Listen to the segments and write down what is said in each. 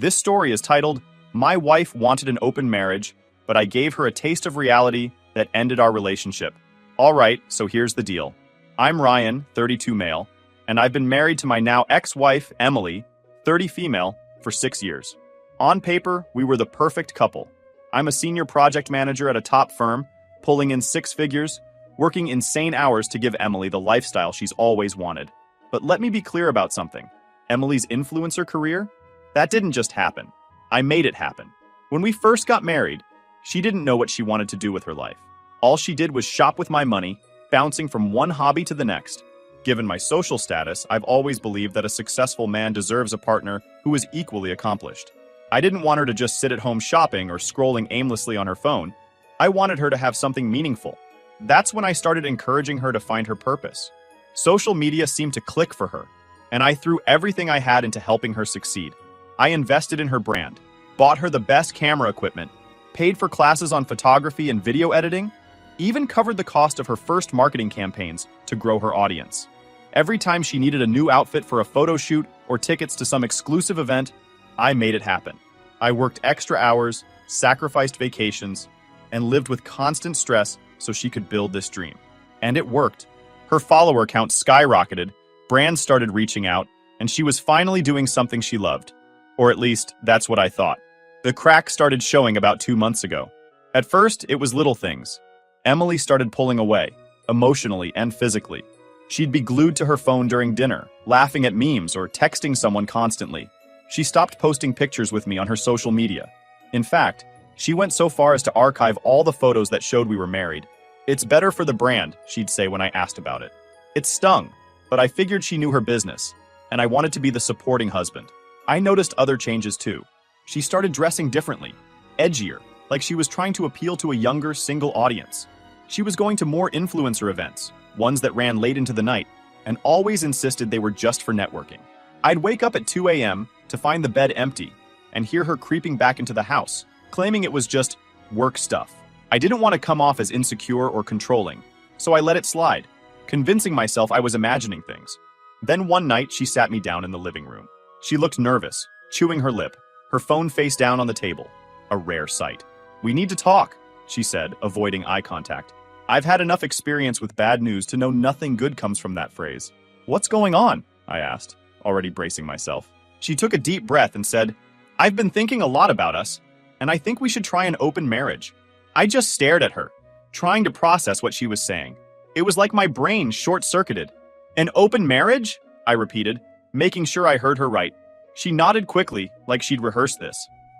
This story is titled, My Wife Wanted an Open Marriage, but I Gave Her a Taste of Reality That Ended Our Relationship. All right, so here's the deal. I'm Ryan, 32 male, and I've been married to my now ex-wife, Emily, 30 female, for 6 years. On paper, we were the perfect couple. I'm a senior project manager at a top firm, pulling in 6 figures, working insane hours to give Emily the lifestyle she's always wanted. But let me be clear about something. Emily's influencer career? That didn't just happen. I made it happen. When we first got married, she didn't know what she wanted to do with her life. All she did was shop with my money, bouncing from one hobby to the next. Given my social status, I've always believed that a successful man deserves a partner who is equally accomplished. I didn't want her to just sit at home shopping or scrolling aimlessly on her phone. I wanted her to have something meaningful. That's when I started encouraging her to find her purpose. Social media seemed to click for her, and I threw everything I had into helping her succeed. I invested in her brand, bought her the best camera equipment, paid for classes on photography and video editing, even covered the cost of her first marketing campaigns to grow her audience. Every time she needed a new outfit for a photo shoot or tickets to some exclusive event, I made it happen. I worked extra hours, sacrificed vacations, and lived with constant stress so she could build this dream. And it worked. Her follower count skyrocketed, brands started reaching out, and she was finally doing something she loved. Or at least, that's what I thought. The cracks started showing about 2 months ago. At first, it was little things. Emily started pulling away, emotionally and physically. She'd be glued to her phone during dinner, laughing at memes or texting someone constantly. She stopped posting pictures with me on her social media. In fact, she went so far as to archive all the photos that showed we were married. It's better for the brand, she'd say when I asked about it. It stung, but I figured she knew her business, and I wanted to be the supporting husband. I noticed other changes too. She started dressing differently, edgier, like she was trying to appeal to a younger, single audience. She was going to more influencer events, ones that ran late into the night, and always insisted they were just for networking. I'd wake up at 2 a.m. to find the bed empty and hear her creeping back into the house, claiming it was just work stuff. I didn't want to come off as insecure or controlling, so I let it slide, convincing myself I was imagining things. Then one night, she sat me down in the living room. She looked nervous, chewing her lip, her phone face down on the table. A rare sight. "We need to talk," she said, avoiding eye contact. I've had enough experience with bad news to know nothing good comes from that phrase. "What's going on?" I asked, already bracing myself. She took a deep breath and said, "I've been thinking a lot about us, and I think we should try an open marriage." I just stared at her, trying to process what she was saying. It was like my brain short-circuited. "An open marriage?" I repeated, making sure I heard her right. She nodded quickly, like she'd rehearsed this.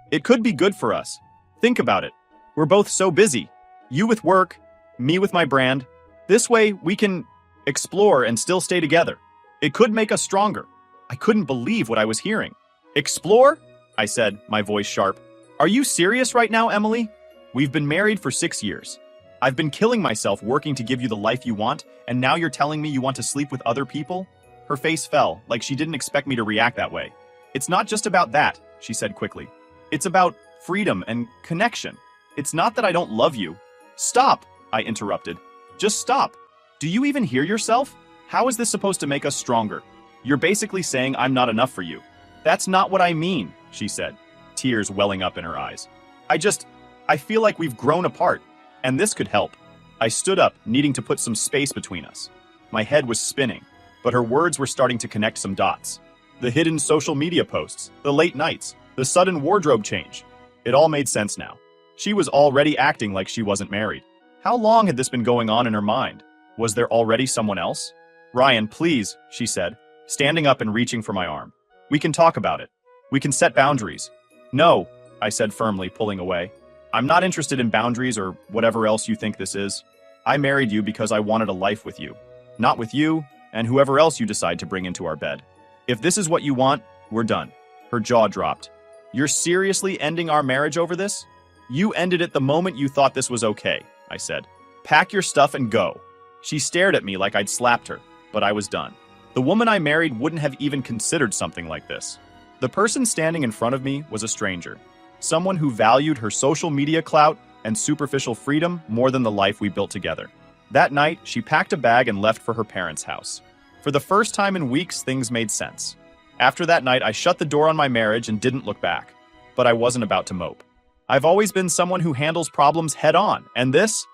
"It could be good for us. Think about it. We're both so busy. You with work, me with my brand. This way, we can explore and still stay together. It could make us stronger." I couldn't believe what I was hearing. "Explore?" I said, my voice sharp. "Are you serious right now, Emily? We've been married for 6 years. I've been killing myself working to give you the life you want, and now you're telling me you want to sleep with other people?" Her face fell, like she didn't expect me to react that way. "It's not just about that," she said quickly. "It's about freedom and connection. It's not that I don't love you." "Stop," I interrupted. "Just stop. Do you even hear yourself? How is this supposed to make us stronger? You're basically saying I'm not enough for you." "That's not what I mean," she said, tears welling up in her eyes. I feel like we've grown apart, and this could help." I stood up, needing to put some space between us. My head was spinning, but her words were starting to connect some dots. The hidden social media posts, the late nights, the sudden wardrobe change. It all made sense now. She was already acting like she wasn't married. How long had this been going on in her mind? Was there already someone else? "Ryan, please," she said, standing up and reaching for my arm. "We can talk about it. We can set boundaries." "No," I said firmly, pulling away. "I'm not interested in boundaries or whatever else you think this is. I married you because I wanted a life with you. Not with you, and whoever else you decide to bring into our bed. If this is what you want, we're done." Her jaw dropped. "You're seriously ending our marriage over this?" "You ended it the moment you thought this was okay," I said. "Pack your stuff and go." She stared at me like I'd slapped her, but I was done. The woman I married wouldn't have even considered something like this. The person standing in front of me was a stranger. Someone who valued her social media clout and superficial freedom more than the life we built together. That night, she packed a bag and left for her parents' house. For the first time in weeks, things made sense. After that night, I shut the door on my marriage and didn't look back. But I wasn't about to mope. I've always been someone who handles problems head on, and this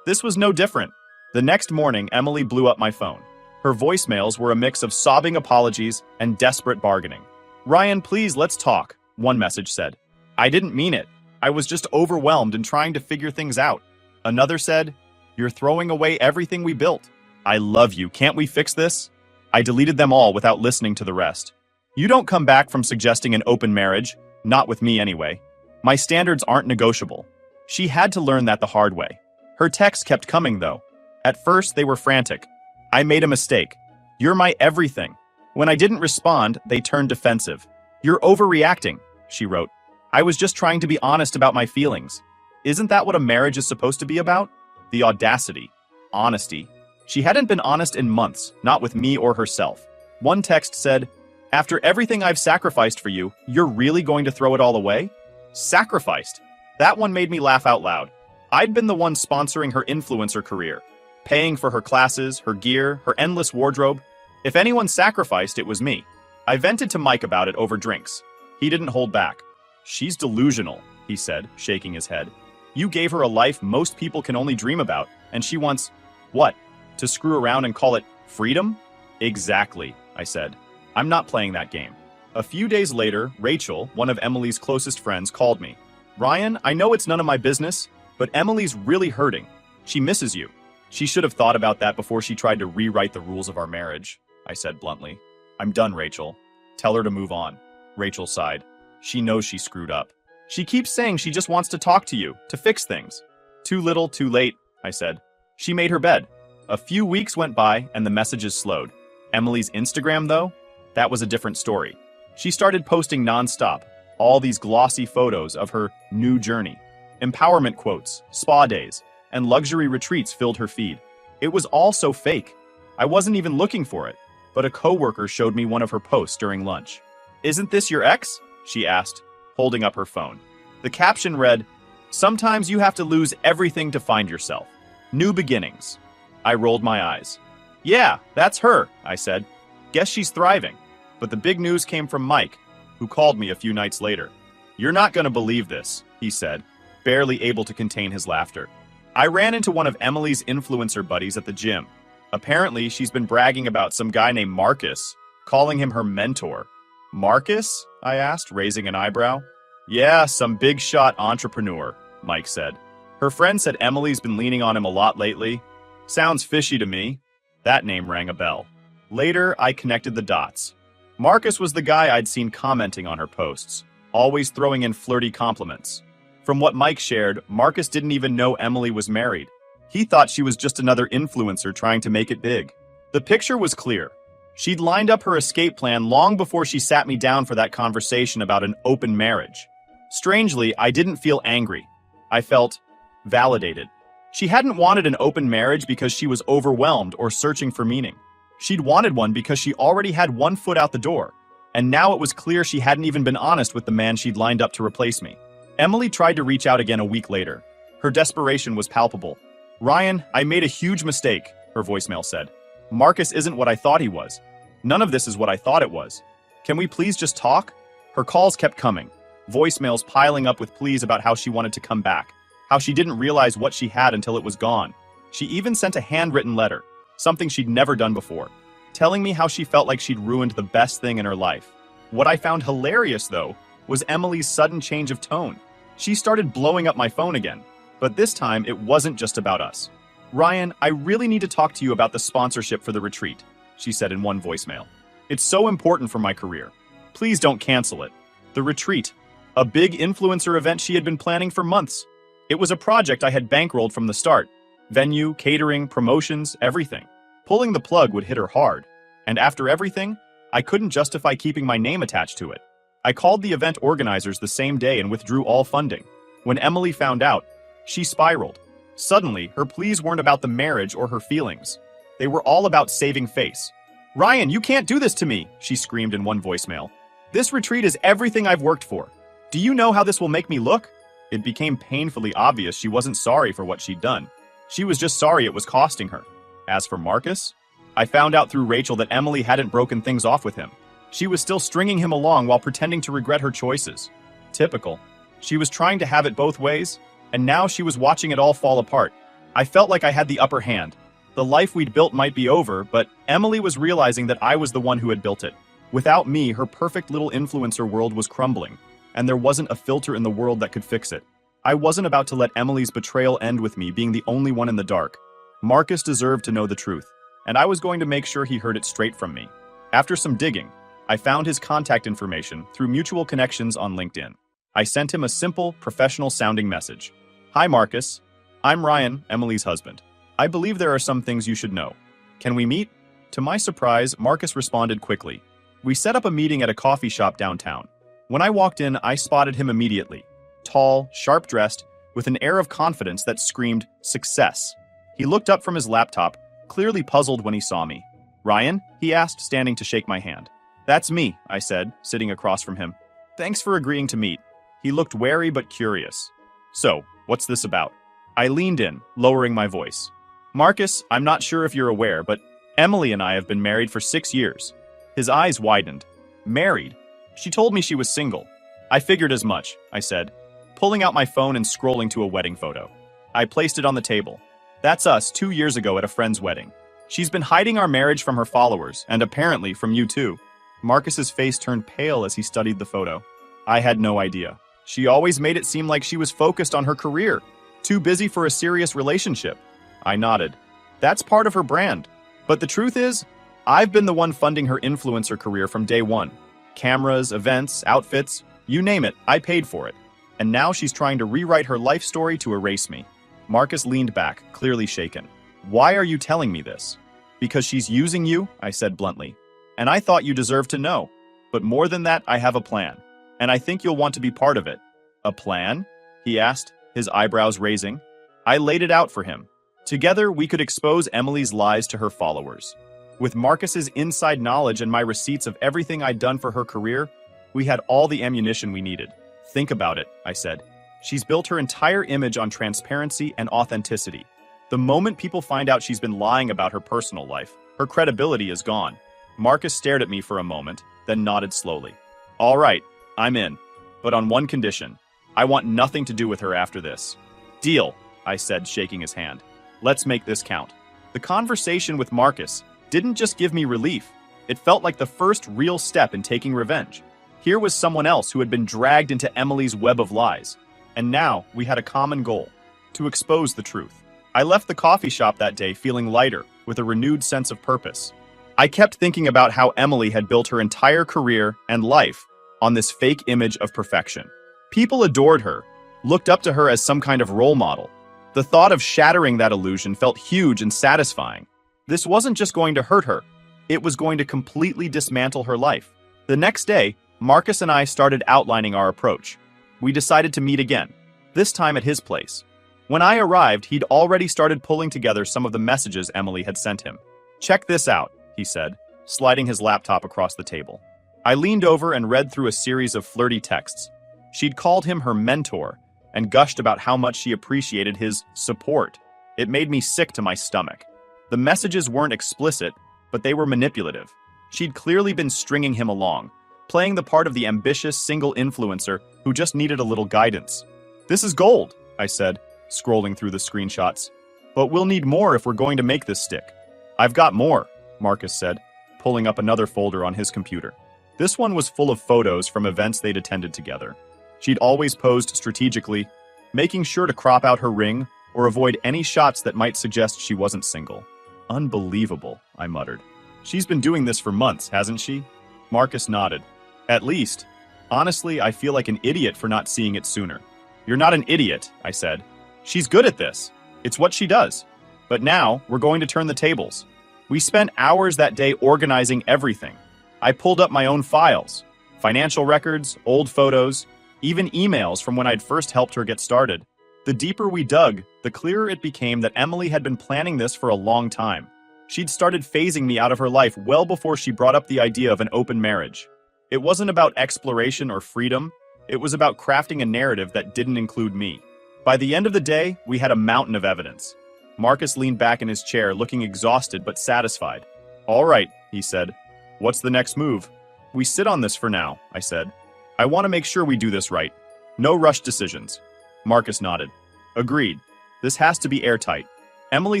was no different. The next morning, Emily blew up my phone. Her voicemails were a mix of sobbing apologies and desperate bargaining. "Ryan, please, let's talk," one message said. "I didn't mean it. I was just overwhelmed and trying to figure things out." Another said, "You're throwing away everything we built. I love you. Can't we fix this?" I deleted them all without listening to the rest. You don't come back from suggesting an open marriage, not with me anyway. My standards aren't negotiable. She had to learn that the hard way. Her texts kept coming, though. At first, they were frantic. "I made a mistake. You're my everything." When I didn't respond, they turned defensive. "You're overreacting," she wrote. "I was just trying to be honest about my feelings." Isn't that what a marriage is supposed to be about? The audacity. Honesty. She hadn't been honest in months, not with me or herself. One text said, "After everything I've sacrificed for you, you're really going to throw it all away?" Sacrificed. That one made me laugh out loud. I'd been the one sponsoring her influencer career, paying for her classes, her gear, her endless wardrobe. If anyone sacrificed, it was me. I vented to Mike about it over drinks. He didn't hold back. "She's delusional," he said, shaking his head. "You gave her a life most people can only dream about, and she wants, what, to screw around and call it freedom?" "Exactly," I said. "I'm not playing that game." A few days later, Rachel, one of Emily's closest friends, called me. "Ryan, I know it's none of my business, but Emily's really hurting. She misses you." "She should have thought about that before she tried to rewrite the rules of our marriage," I said bluntly. "I'm done, Rachel. Tell her to move on." Rachel sighed. "She knows she screwed up. She keeps saying she just wants to talk to you, to fix things." "Too little, too late," I said. She made her bed. A few weeks went by and the messages slowed. Emily's Instagram, though? That was a different story. She started posting nonstop, all these glossy photos of her new journey. Empowerment quotes, spa days, and luxury retreats filled her feed. It was all so fake. I wasn't even looking for it, but a coworker showed me one of her posts during lunch. "Isn't this your ex?" she asked, holding up her phone. The caption read, "Sometimes you have to lose everything to find yourself. New beginnings." I rolled my eyes. "Yeah, that's her," I said. "Guess she's thriving." But the big news came from Mike, who called me a few nights later. "You're not going to believe this," he said, barely able to contain his laughter. "I ran into one of Emily's influencer buddies at the gym. Apparently, she's been bragging about some guy named Marcus, calling him her mentor." "Marcus?" I asked, raising an eyebrow. "Yeah, some big shot entrepreneur," Mike said. "Her friend said Emily's been leaning on him a lot lately. Sounds fishy to me." That name rang a bell. Later, I connected the dots. Marcus was the guy I'd seen commenting on her posts, always throwing in flirty compliments. From what Mike shared, Marcus didn't even know Emily was married. He thought she was just another influencer trying to make it big. The picture was clear. She'd lined up her escape plan long before she sat me down for that conversation about an open marriage. Strangely, I didn't feel angry. I felt validated. She hadn't wanted an open marriage because she was overwhelmed or searching for meaning. She'd wanted one because she already had one foot out the door, and now it was clear she hadn't even been honest with the man she'd lined up to replace me. Emily tried to reach out again a week later. Her desperation was palpable. "Ryan, I made a huge mistake," her voicemail said. "Marcus isn't what I thought he was. None of this is what I thought it was. Can we please just talk?" Her calls kept coming, voicemails piling up with pleas about how she wanted to come back, how she didn't realize what she had until it was gone. She even sent a handwritten letter, something she'd never done before, telling me how she felt like she'd ruined the best thing in her life. What I found hilarious, though, was Emily's sudden change of tone. She started blowing up my phone again, but this time it wasn't just about us. "Ryan, I really need to talk to you about the sponsorship for the retreat," she said in one voicemail. "It's so important for my career. Please don't cancel it." The retreat, a big influencer event she had been planning for months. It was a project I had bankrolled from the start. Venue, catering, promotions, everything. Pulling the plug would hit her hard. And after everything, I couldn't justify keeping my name attached to it. I called the event organizers the same day and withdrew all funding. When Emily found out, she spiraled. Suddenly, her pleas weren't about the marriage or her feelings. They were all about saving face. "Ryan, you can't do this to me," she screamed in one voicemail. "This retreat is everything I've worked for. Do you know how this will make me look?" It became painfully obvious she wasn't sorry for what she'd done. She was just sorry it was costing her. As for Marcus, I found out through Rachel that Emily hadn't broken things off with him. She was still stringing him along while pretending to regret her choices. Typical. She was trying to have it both ways, and now she was watching it all fall apart. I felt like I had the upper hand. The life we'd built might be over, but Emily was realizing that I was the one who had built it. Without me, her perfect little influencer world was crumbling, and there wasn't a filter in the world that could fix it. I wasn't about to let Emily's betrayal end with me being the only one in the dark. Marcus deserved to know the truth, and I was going to make sure he heard it straight from me. After some digging, I found his contact information through mutual connections on LinkedIn. I sent him a simple, professional-sounding message. Hi, Marcus. I'm Ryan, Emily's husband. I believe there are some things you should know. Can we meet? To my surprise, Marcus responded quickly. We set up a meeting at a coffee shop downtown. When I walked in, I spotted him immediately. Tall, sharp-dressed, with an air of confidence that screamed, success. He looked up from his laptop, clearly puzzled when he saw me. Ryan? He asked, standing to shake my hand. That's me, I said, sitting across from him. Thanks for agreeing to meet. He looked wary but curious. So, what's this about? I leaned in, lowering my voice. Marcus, I'm not sure if you're aware, but Emily and I have been married for 6 years. His eyes widened. Married? She told me she was single. I figured as much, I said, pulling out my phone and scrolling to a wedding photo. I placed it on the table. That's us 2 years ago at a friend's wedding. She's been hiding our marriage from her followers, and apparently from you too. Marcus's face turned pale as he studied the photo. I had no idea. She always made it seem like she was focused on her career, too busy for a serious relationship. I nodded. That's part of her brand. But the truth is, I've been the one funding her influencer career from day one. Cameras, events, outfits, you name it, I paid for it. And now she's trying to rewrite her life story to erase me. Marcus leaned back, clearly shaken. Why are you telling me this? Because she's using you, I said bluntly. And I thought you deserved to know. But more than that, I have a plan. And I think you'll want to be part of it. A plan? He asked, his eyebrows raising. I laid it out for him. Together, we could expose Emily's lies to her followers. With Marcus's inside knowledge and my receipts of everything I'd done for her career, we had all the ammunition we needed. Think about it, I said. She's built her entire image on transparency and authenticity. The moment people find out she's been lying about her personal life, her credibility is gone. Marcus stared at me for a moment, then nodded slowly. All right, I'm in. But on one condition. I want nothing to do with her after this. Deal, I said, shaking his hand. Let's make this count. The conversation with Marcus didn't just give me relief. It felt like the first real step in taking revenge. Here was someone else who had been dragged into Emily's web of lies. And now we had a common goal, to expose the truth. I left the coffee shop that day feeling lighter, with a renewed sense of purpose. I kept thinking about how Emily had built her entire career and life on this fake image of perfection. People adored her, looked up to her as some kind of role model. The thought of shattering that illusion felt huge and satisfying. This wasn't just going to hurt her, it was going to completely dismantle her life. The next day, Marcus and I started outlining our approach. We decided to meet again, this time at his place. When I arrived, he'd already started pulling together some of the messages Emily had sent him. Check this out, he said, sliding his laptop across the table. I leaned over and read through a series of flirty texts. She'd called him her mentor and gushed about how much she appreciated his support. It made me sick to my stomach. The messages weren't explicit, but they were manipulative. She'd clearly been stringing him along, playing the part of the ambitious single influencer who just needed a little guidance. This is gold, I said, scrolling through the screenshots. But we'll need more if we're going to make this stick. I've got more, Marcus said, pulling up another folder on his computer. This one was full of photos from events they'd attended together. She'd always posed strategically, making sure to crop out her ring or avoid any shots that might suggest she wasn't single. Unbelievable, I muttered. She's been doing this for months, hasn't she? Marcus nodded. At least. Honestly, I feel like an idiot for not seeing it sooner. You're not an idiot, I said. She's good at this. It's what she does. But now, we're going to turn the tables. We spent hours that day organizing everything. I pulled up my own files, financial records, old photos, even emails from when I'd first helped her get started. The deeper we dug, the clearer it became that Emily had been planning this for a long time. She'd started phasing me out of her life well before she brought up the idea of an open marriage. It wasn't about exploration or freedom, it was about crafting a narrative that didn't include me. By the end of the day, we had a mountain of evidence. Marcus leaned back in his chair, looking exhausted but satisfied. All right, he said. What's the next move? We sit on this for now, I said. I want to make sure we do this right. No rushed decisions. Marcus nodded. Agreed. This has to be airtight. Emily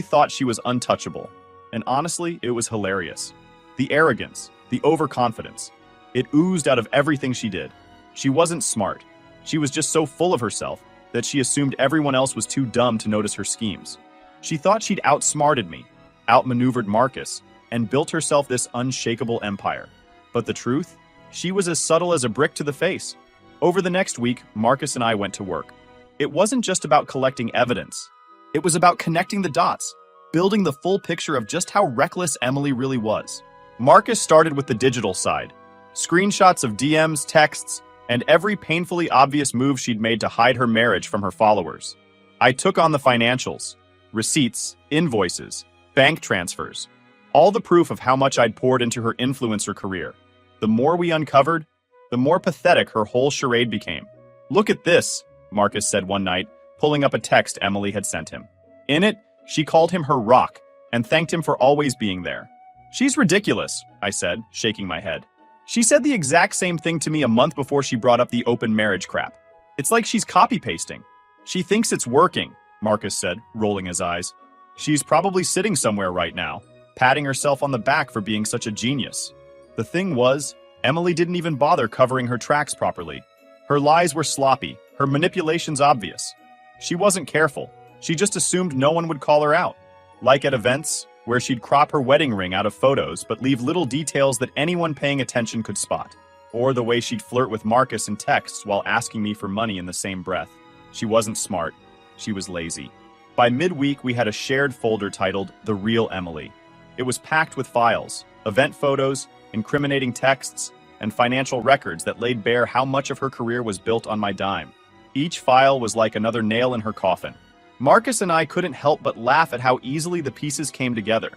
thought she was untouchable. And honestly, it was hilarious. The arrogance, the overconfidence. It oozed out of everything she did. She wasn't smart. She was just so full of herself that she assumed everyone else was too dumb to notice her schemes. She thought she'd outsmarted me, outmaneuvered Marcus, and built herself this unshakable empire. But the truth? She was as subtle as a brick to the face. Over the next week, Marcus and I went to work. It wasn't just about collecting evidence. It was about connecting the dots, building the full picture of just how reckless Emily really was. Marcus started with the digital side. Screenshots of DMs, texts, and every painfully obvious move she'd made to hide her marriage from her followers. I took on the financials, receipts, invoices, bank transfers, all the proof of how much I'd poured into her influencer career. The more we uncovered, the more pathetic her whole charade became. Look at this, Marcus said one night, pulling up a text Emily had sent him. In it, she called him her rock and thanked him for always being there. She's ridiculous, I said, shaking my head. She said the exact same thing to me a month before she brought up the open marriage crap. It's like she's copy-pasting. She thinks it's working, Marcus said, rolling his eyes. She's probably sitting somewhere right now, patting herself on the back for being such a genius. The thing was, Emily didn't even bother covering her tracks properly. Her lies were sloppy, her manipulations obvious. She wasn't careful. She just assumed no one would call her out. Like at events, where she'd crop her wedding ring out of photos but leave little details that anyone paying attention could spot. Or the way she'd flirt with Marcus in texts while asking me for money in the same breath. She wasn't smart. She was lazy. By midweek, we had a shared folder titled The Real Emily. It was packed with files, event photos, incriminating texts, and financial records that laid bare how much of her career was built on my dime. Each file was like another nail in her coffin. Marcus and I couldn't help but laugh at how easily the pieces came together.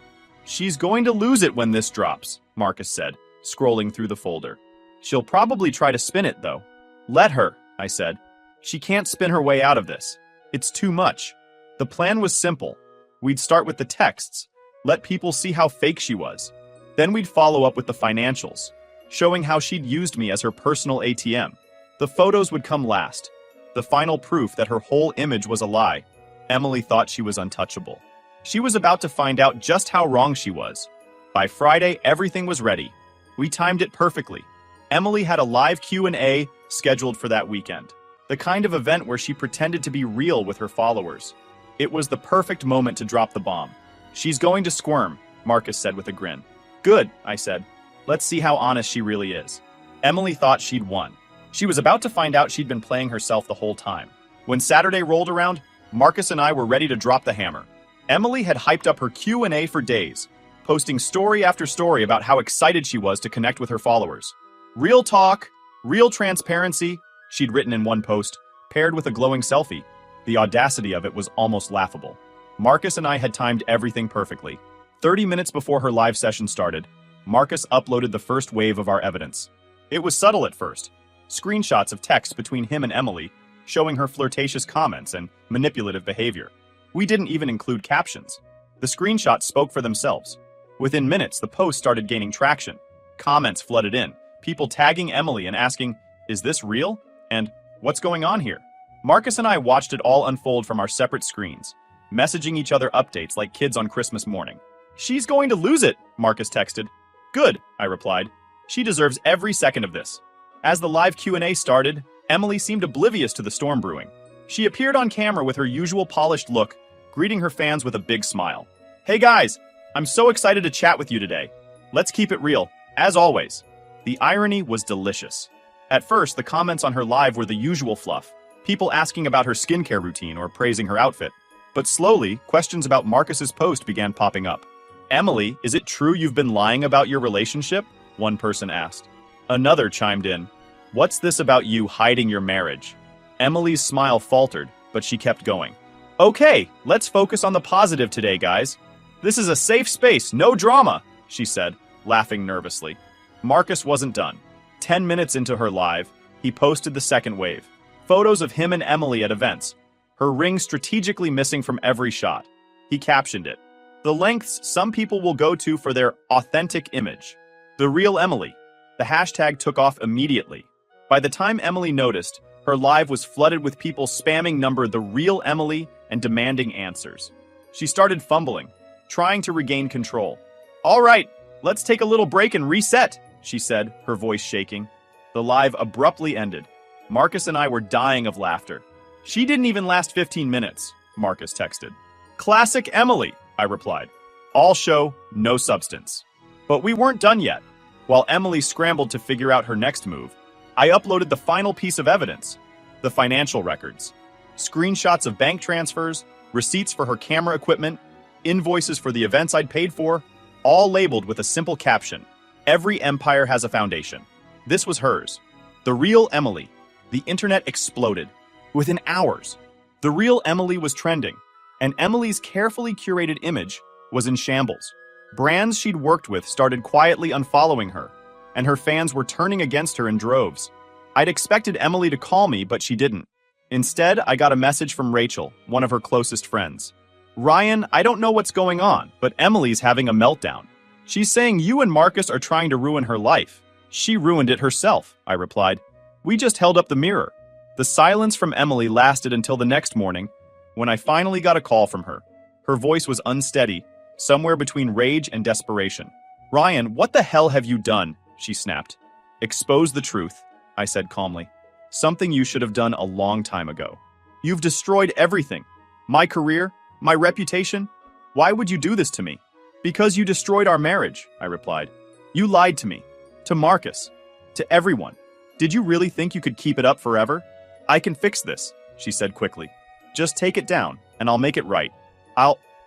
She's going to lose it when this drops, Marcus said, scrolling through the folder. She'll probably try to spin it, though. Let her, I said. She can't spin her way out of this. It's too much. The plan was simple. We'd start with the texts, let people see how fake she was. Then we'd follow up with the financials, showing how she'd used me as her personal ATM. The photos would come last, the final proof that her whole image was a lie. Emily thought she was untouchable. She was about to find out just how wrong she was. By Friday, everything was ready. We timed it perfectly. Emily had a live Q&A scheduled for that weekend, the kind of event where she pretended to be real with her followers. It was the perfect moment to drop the bomb. She's going to squirm, Marcus said with a grin. Good, I said. Let's see how honest she really is. Emily thought she'd won. She was about to find out she'd been playing herself the whole time. When Saturday rolled around, Marcus and I were ready to drop the hammer. Emily had hyped up her Q&A for days, posting story after story about how excited she was to connect with her followers. Real talk, real transparency, she'd written in one post, paired with a glowing selfie. The audacity of it was almost laughable. Marcus and I had timed everything perfectly. 30 minutes before her live session started, Marcus uploaded the first wave of our evidence. It was subtle at first. Screenshots of text between him and Emily, showing her flirtatious comments and manipulative behavior. We didn't even include captions. The screenshots spoke for themselves. Within minutes, the post started gaining traction. Comments flooded in, people tagging Emily and asking, "Is this real?" And "What's going on here?" Marcus and I watched it all unfold from our separate screens, messaging each other updates like kids on Christmas morning. "She's going to lose it," Marcus texted. "Good," I replied. "She deserves every second of this." As the live Q&A started, Emily seemed oblivious to the storm brewing. She appeared on camera with her usual polished look, greeting her fans with a big smile. "Hey guys, I'm so excited to chat with you today. Let's keep it real, as always." The irony was delicious. At first, the comments on her live were the usual fluff, people asking about her skincare routine or praising her outfit. But slowly, questions about Marcus's post began popping up. "Emily, is it true you've been lying about your relationship?" one person asked. Another chimed in, "What's this about you hiding your marriage?" Emily's smile faltered, but she kept going. "Okay, let's focus on the positive today, guys. This is a safe space, no drama," she said, laughing nervously. Marcus wasn't done. 10 minutes into her live, he posted the second wave. Photos of him and Emily at events, her ring strategically missing from every shot. He captioned it, "The lengths some people will go to for their authentic image. The real Emily." The hashtag took off immediately. By the time Emily noticed, her live was flooded with people spamming number the real Emily and demanding answers. She started fumbling, trying to regain control. "All right, let's take a little break and reset," she said, her voice shaking. The live abruptly ended. Marcus and I were dying of laughter. "She didn't even last 15 minutes, Marcus texted. "Classic Emily," I replied. "All show, no substance." But we weren't done yet. While Emily scrambled to figure out her next move, I uploaded the final piece of evidence, the financial records. Screenshots of bank transfers, receipts for her camera equipment, invoices for the events I'd paid for, all labeled with a simple caption: "Every empire has a foundation." This was hers. The real Emily. The internet exploded. Within hours, the real Emily was trending, and Emily's carefully curated image was in shambles. Brands she'd worked with started quietly unfollowing her, and her fans were turning against her in droves. I'd expected Emily to call me, but she didn't. Instead, I got a message from Rachel, one of her closest friends. "Ryan, I don't know what's going on, but Emily's having a meltdown. She's saying you and Marcus are trying to ruin her life." "She ruined it herself," I replied. "We just held up the mirror." The silence from Emily lasted until the next morning, when I finally got a call from her. Her voice was unsteady, somewhere between rage and desperation. "Ryan, what the hell have you done?" she snapped. "Expose the truth," I said calmly. "Something you should have done a long time ago. You've destroyed everything. My career, my reputation. Why would you do this to me?" "Because you destroyed our marriage," I replied. "You lied to me, to Marcus, to everyone. Did you really think you could keep it up forever?" "I can fix this," she said quickly. "Just take it down, and I'll make it right."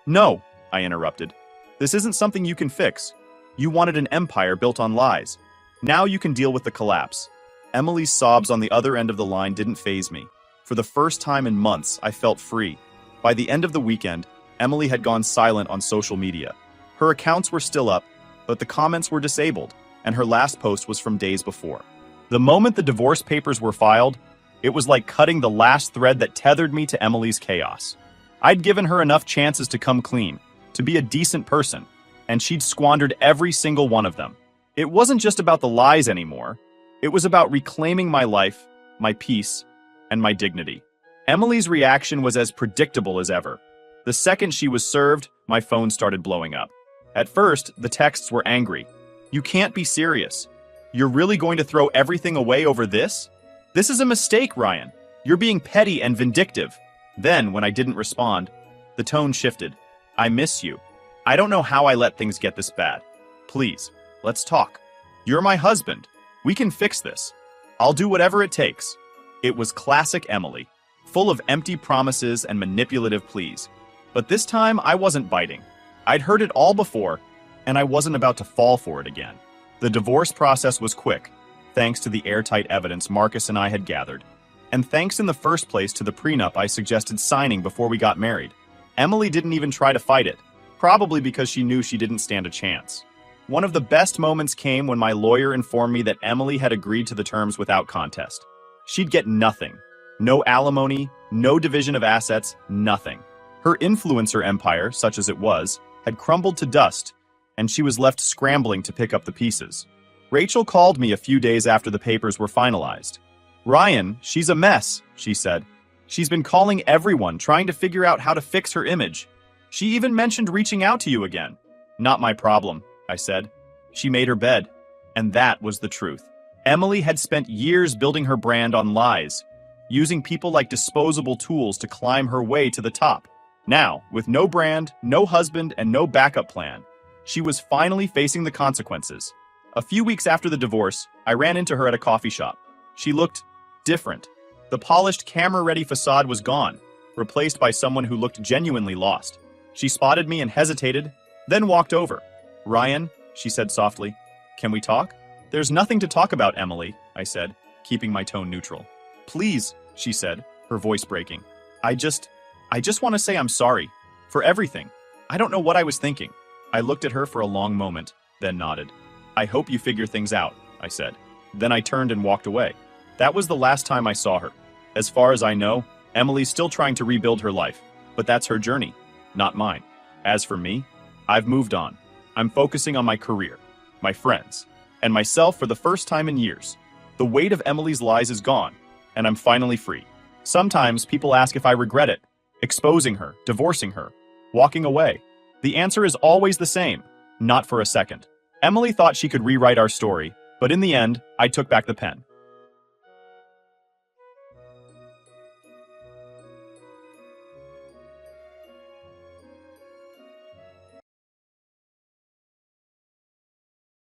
"No," I interrupted. "This isn't something you can fix. You wanted an empire built on lies. Now you can deal with the collapse." Emily's sobs on the other end of the line didn't faze me. For the first time in months, I felt free. By the end of the weekend, Emily had gone silent on social media. Her accounts were still up, but the comments were disabled, and her last post was from days before. The moment the divorce papers were filed, it was like cutting the last thread that tethered me to Emily's chaos. I'd given her enough chances to come clean, to be a decent person, and she'd squandered every single one of them. It wasn't just about the lies anymore. It was about reclaiming my life, my peace, and my dignity. Emily's reaction was as predictable as ever. The second she was served, my phone started blowing up. At first, the texts were angry. "You can't be serious. You're really going to throw everything away over this? This is a mistake, Ryan. You're being petty and vindictive." Then, when I didn't respond, the tone shifted. "I miss you. I don't know how I let things get this bad. Please, let's talk. You're my husband. We can fix this. I'll do whatever it takes." It was classic Emily, full of empty promises and manipulative pleas. But this time, I wasn't biting. I'd heard it all before, and I wasn't about to fall for it again. The divorce process was quick, thanks to the airtight evidence Marcus and I had gathered. And thanks in the first place to the prenup I suggested signing before we got married. Emily didn't even try to fight it, probably because she knew she didn't stand a chance. One of the best moments came when my lawyer informed me that Emily had agreed to the terms without contest. She'd get nothing. No alimony, no division of assets, nothing. Her influencer empire, such as it was, had crumbled to dust, and she was left scrambling to pick up the pieces. Rachel called me a few days after the papers were finalized. "Ryan, she's a mess," she said. "She's been calling everyone, trying to figure out how to fix her image. She even mentioned reaching out to you again." "Not my problem," I said. "She made her bed." And that was the truth. Emily had spent years building her brand on lies, using people like disposable tools to climb her way to the top. Now, with no brand, no husband, and no backup plan, she was finally facing the consequences. A few weeks after the divorce, I ran into her at a coffee shop. She looked different. The polished, camera-ready facade was gone, replaced by someone who looked genuinely lost. She spotted me and hesitated, then walked over. "Ryan," she said softly, "can we talk?" "There's nothing to talk about, Emily," I said, keeping my tone neutral. "Please," she said, her voice breaking. I just want to say I'm sorry. For everything. I don't know what I was thinking." I looked at her for a long moment, then nodded. "I hope you figure things out," I said. Then I turned and walked away. That was the last time I saw her. As far as I know, Emily's still trying to rebuild her life, but that's her journey, not mine. As for me, I've moved on. I'm focusing on my career, my friends, and myself for the first time in years. The weight of Emily's lies is gone, and I'm finally free. Sometimes people ask if I regret it, exposing her, divorcing her, walking away. The answer is always the same, not for a second. Emily thought she could rewrite our story, but in the end, I took back the pen.